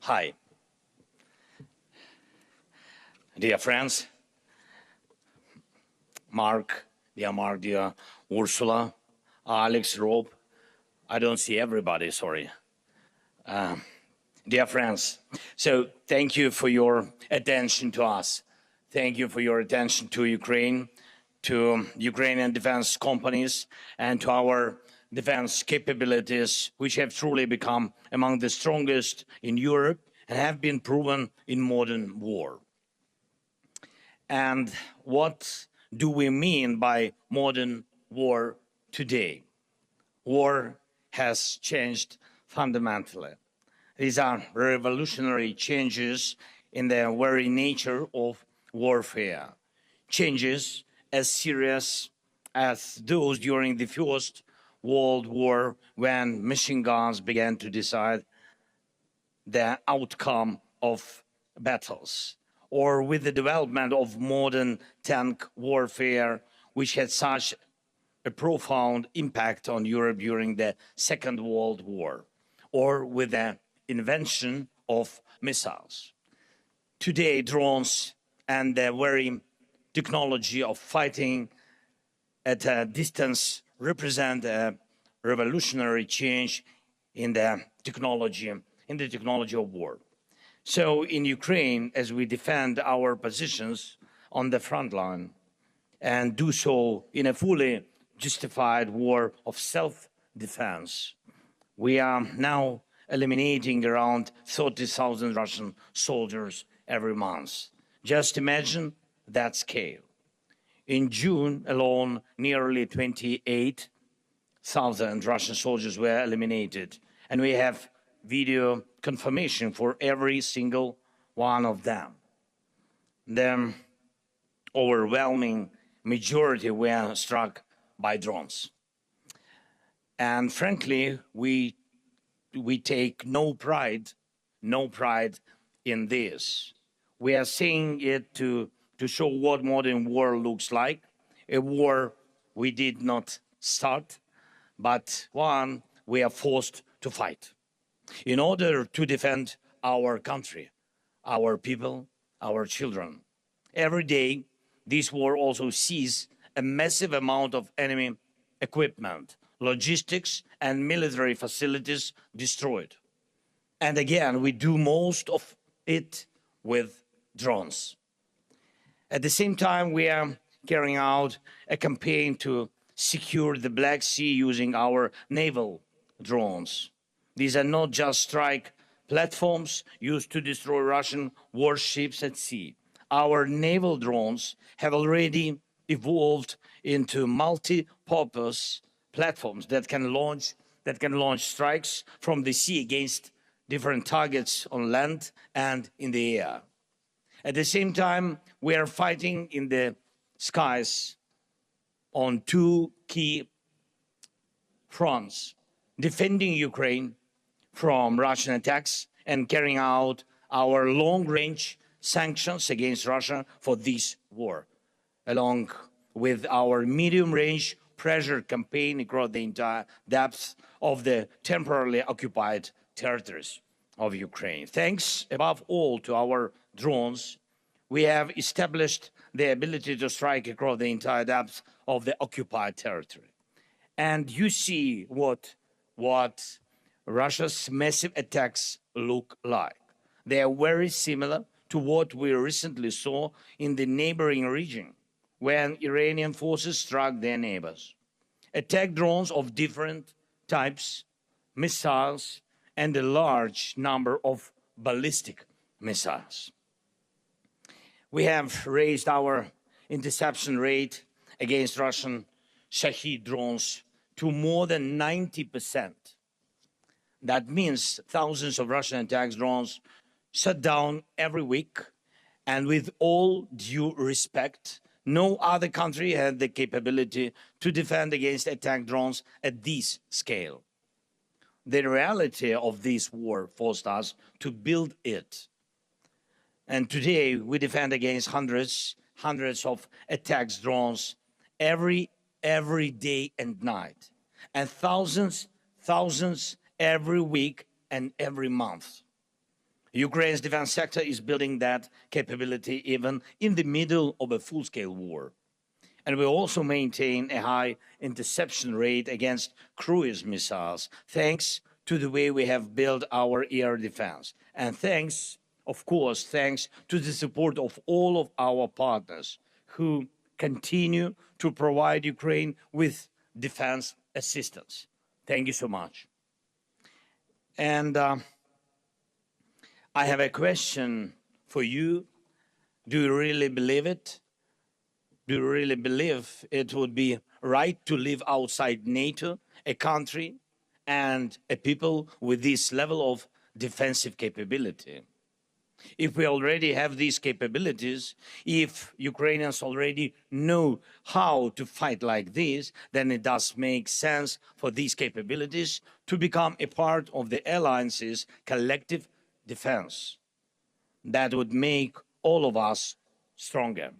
Hi. Dear friends, Mark, dear Ursula, Alex, Rob, I don't see everybody, sorry. Dear friends, so thank you for your attention to us. Thank you for your attention to Ukraine, to Ukrainian defense companies, and to our defense capabilities, which have truly become among the strongest in Europe and have been proven in modern war. And what do we mean by modern war today? War has changed fundamentally. These are revolutionary changes in the very nature of warfare, changes as serious as those during the First World War, when machine guns began to decide the outcome of battles, or with the development of modern tank warfare, which had such a profound impact on Europe during the Second World War, or with the invention of missiles. Today, drones and the very technology of fighting at a distance represent a revolutionary change in the technology of war. So in Ukraine, as we defend our positions on the front line and do so in a fully justified war of self-defense, we are now eliminating around 30,000 Russian soldiers every month. Just imagine that scale. In June alone, nearly 28,000 Russian soldiers were eliminated, and we have video confirmation for every single one of them. The overwhelming majority were struck by drones. And frankly, we take no pride in this. We are saying it to show what modern war looks like, a war we did not start, but one we are forced to fight in order to defend our country, our people, our children. Every day, this war also sees a massive amount of enemy equipment, logistics, and military facilities destroyed. And again, we do most of it with drones. At the same time, we are carrying out a campaign to secure the Black Sea using our naval drones. These are not just strike platforms used to destroy Russian warships at sea. Our naval drones have already evolved into multi-purpose platforms that can launch strikes from the sea against different targets on land and in the air. At the same time, we are fighting in the skies on two key fronts: defending Ukraine from Russian attacks and carrying out our long-range sanctions against Russia for this war, along with our medium-range pressure campaign across the entire depth of the temporarily occupied territories of Ukraine. Thanks, above all, to our drones, we have established the ability to strike across the entire depth of the occupied territory. And you see what Russia's massive attacks look like. They are very similar to what we recently saw in the neighboring region, when Iranian forces struck their neighbors. Attack drones of different types, missiles, and a large number of ballistic missiles. We have raised our interception rate against Russian Shahed drones to more than 90%. That means thousands of Russian attack drones shut down every week, and with all due respect, no other country had the capability to defend against attack drones at this scale. The reality of this war forced us to build it. And today we defend against hundreds of attack drones every day and night, and thousands every week and every month. Ukraine's defense sector is building that capability even in the middle of a full-scale war. And we also maintain a high interception rate against cruise missiles, thanks to the way we have built our air defense. And thanks, of course, thanks to the support of all of our partners who continue to provide Ukraine with defense assistance. Thank you so much. And I have a question for you. Do you really believe it? Do you really believe it would be right to live outside NATO, a country and a people with this level of defensive capability? If we already have these capabilities, if Ukrainians already know how to fight like this, then it does make sense for these capabilities to become a part of the alliance's collective defense. That would make all of us stronger.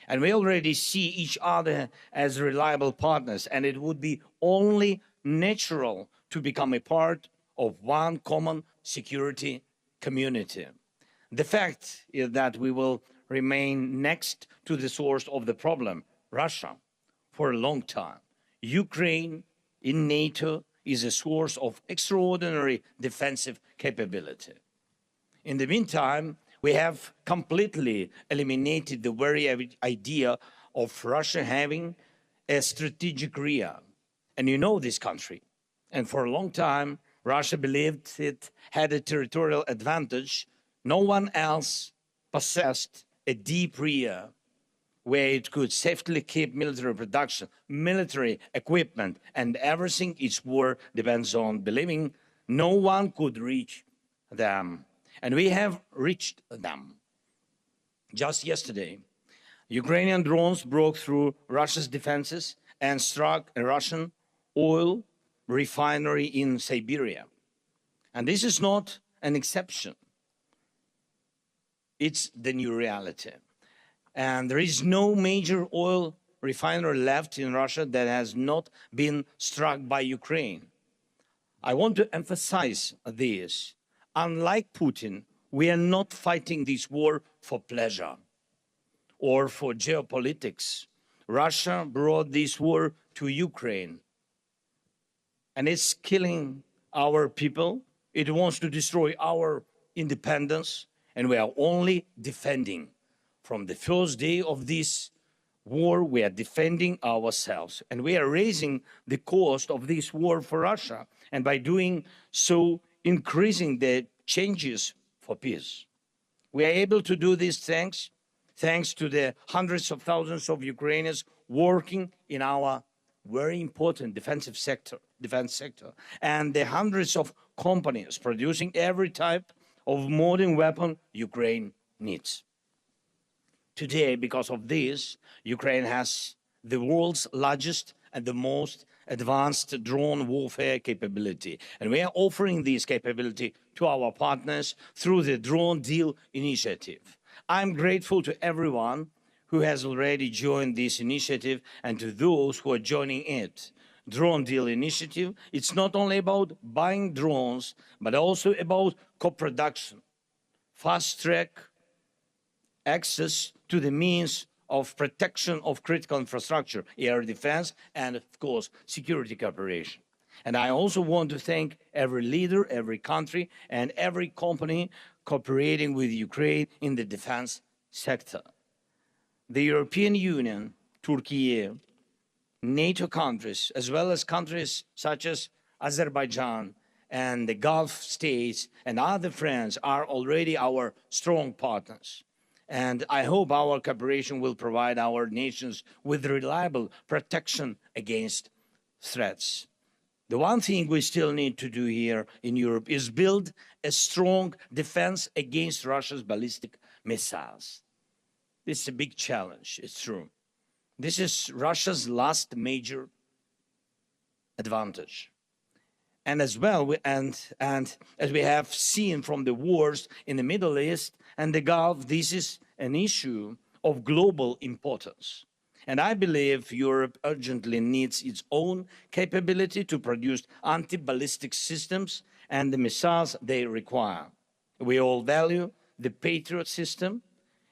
And we already see each other as reliable partners, and it would be only natural to become a part of one common security community. The fact is that we will remain next to the source of the problem, Russia, for a long time. Ukraine in NATO is a source of extraordinary defensive capability. In the meantime, we have completely eliminated the very idea of Russia having a strategic rear. And you know this country. And for a long time, Russia believed it had a territorial advantage. No one else possessed a deep rear where it could safely keep military production, military equipment, and everything its war depends on, believing no one could reach them. And we have reached them. Just yesterday, Ukrainian drones broke through Russia's defenses and struck a Russian oil refinery in Siberia. And this is not an exception. It's the new reality. And there is no major oil refinery left in Russia that has not been struck by Ukraine. I want to emphasize this. Unlike Putin, we are not fighting this war for pleasure or for geopolitics. Russia brought this war to Ukraine, and it's killing our people. It wants to destroy our independence, and we are only defending. From the first day of this war, we are defending ourselves, and we are raising the cost of this war for Russia, and by doing so, increasing the changes for peace. We are able to do this thanks to the hundreds of thousands of Ukrainians working in our very important defense sector, and the hundreds of companies producing every type of modern weapon Ukraine needs. Today, because of this, Ukraine has the world's largest and the most advanced drone warfare capability. And we are offering this capability to our partners through the Drone Deal initiative. I'm grateful to everyone who has already joined this initiative and to those who are joining it. Drone Deal initiative, it's not only about buying drones, but also about co-production, fast-track access to the means of protection of critical infrastructure, air defense, and of course, security cooperation. And I also want to thank every leader, every country, and every company cooperating with Ukraine in the defense sector. The European Union, Turkey, NATO countries, as well as countries such as Azerbaijan and the Gulf states and other friends are already our strong partners. And I hope our cooperation will provide our nations with reliable protection against threats. The one thing we still need to do here in Europe is build a strong defense against Russia's ballistic missiles. This is a big challenge, it's true. This is Russia's last major advantage. And as well, and as we have seen from the wars in the Middle East and the Gulf, this is an issue of global importance. And I believe Europe urgently needs its own capability to produce anti-ballistic systems and the missiles they require. We all value the Patriot system.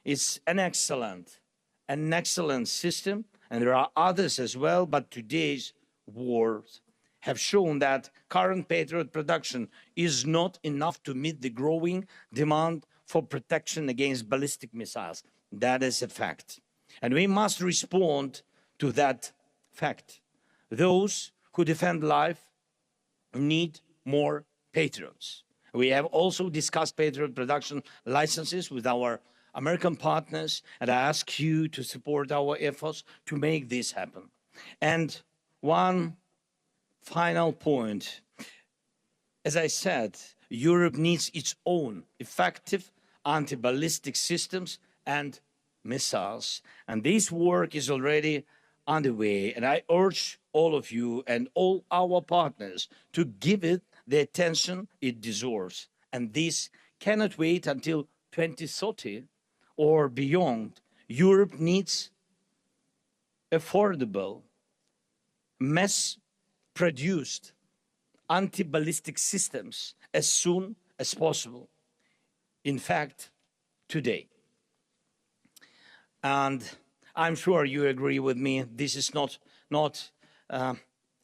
It's an excellent system, and there are others as well, but today's wars have shown that current Patriot production is not enough to meet the growing demand for protection against ballistic missiles. That is a fact. And we must respond to that fact. Those who defend life need more Patriots. We have also discussed Patriot production licenses with our American partners, and I ask you to support our efforts to make this happen. And one final point. As I said, Europe needs its own effective anti-ballistic systems and missiles. And this work is already underway. And I urge all of you and all our partners to give it the attention it deserves. And this cannot wait until 2030 or beyond. Europe needs affordable, mass-produced anti-ballistic systems as soon as possible. In fact, today. And I'm sure you agree with me, this is not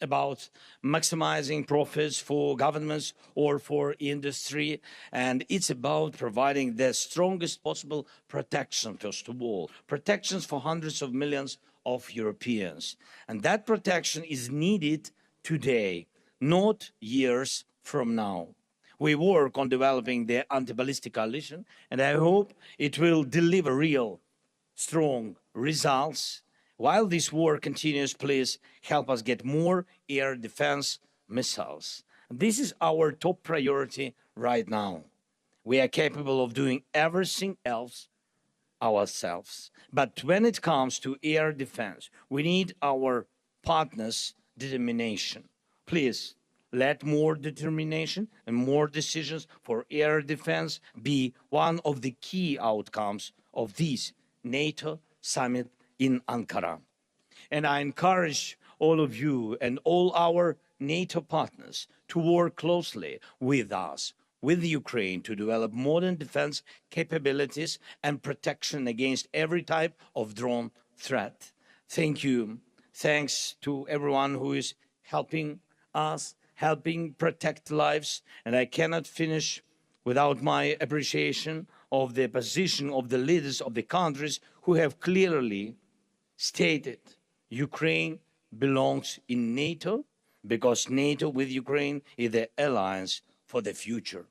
about maximizing profits for governments or for industry, and it's about providing the strongest possible protection, first of all, protections for hundreds of millions of Europeans. And that protection is needed today, not years from now. We work on developing the anti-ballistic coalition, and I hope it will deliver real, strong results. While this war continues, please help us get more air defense missiles. This is our top priority right now. We are capable of doing everything else ourselves. But when it comes to air defense, we need our partners' determination. Please, let more determination and more decisions for air defense be one of the key outcomes of this NATO summit in Ankara. And I encourage all of you and all our NATO partners to work closely with us, with Ukraine, to develop modern defense capabilities and protection against every type of drone threat. Thank you. Thanks to everyone who is helping us, helping protect lives. And I cannot finish without my appreciation of the position of the leaders of the countries who have clearly stated Ukraine belongs in NATO because NATO with Ukraine is the alliance for the future.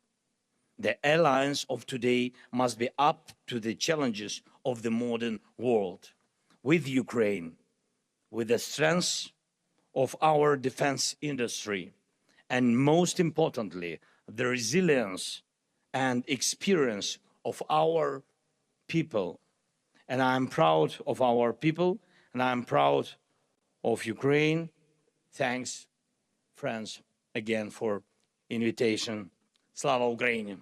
The alliance of today must be up to the challenges of the modern world. With Ukraine, with the strength of our defense industry, and most importantly, the resilience and experience of our people. And I'm proud of our people, and I'm proud of Ukraine. Thanks, friends, again for invitation. Slava Ukraini!